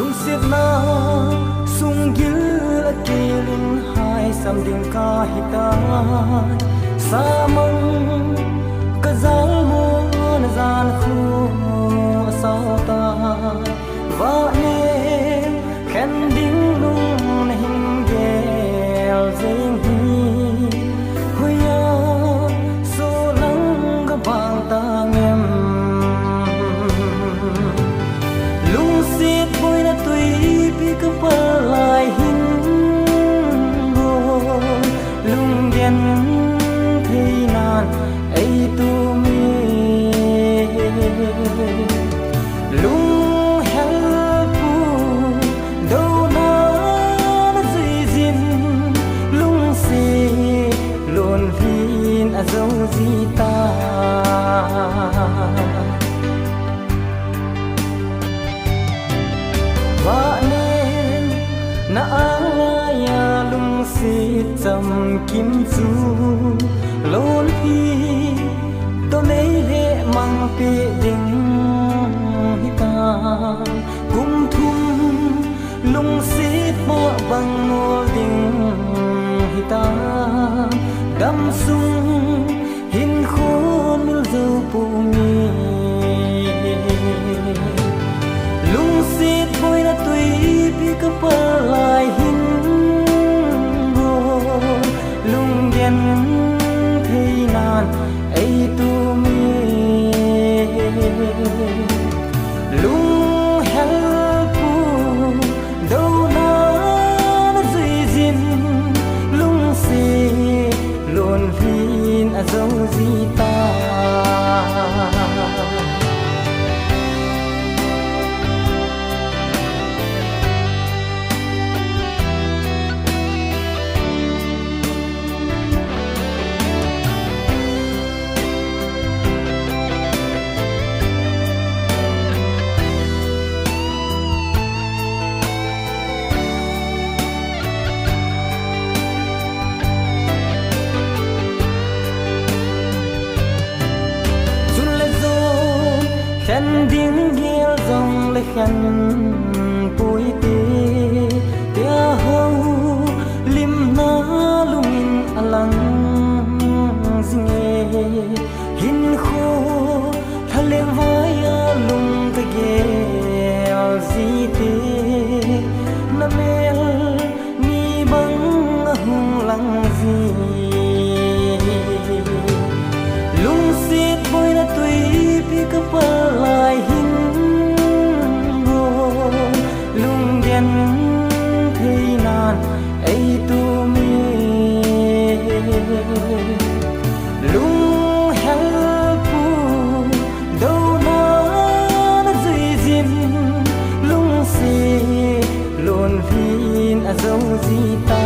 lung siết na sung gil akilin hai sam ding ka hita samang kazal mo na zan khu sao ta va ne khen ding lung na hing gel zing hi huya so lang ga bang ta ngem lung siết bôi na tui pi ka pa lai hin go lung gen thei nan ai tu mi lung hel pu do na na zui zin lung si lon hin a zo zi ta va nên na aya lung si cham kim chu lon hi to nei he mang pe ding hita kum thum lung si mo bang mo ding hita dam sung hin khôn mil zo pu mi lung sit bôi na tui pi ka pa lai hin go lung gen thei nan ai tu mi lung hel pu do na na zui zin lung si lon hin a zo zi ta khen ding hiel dòng le khen pui te tia ho lim na lungin alang zinge hin kho thale vaya lung te ge zi te na mel ni bang hung lang zi lung sit bôi na tui pi ka pa lai hin go lung gen thei nan ai tu mi lung hel pu do na na zui zin lung si lon hin a zo zi ta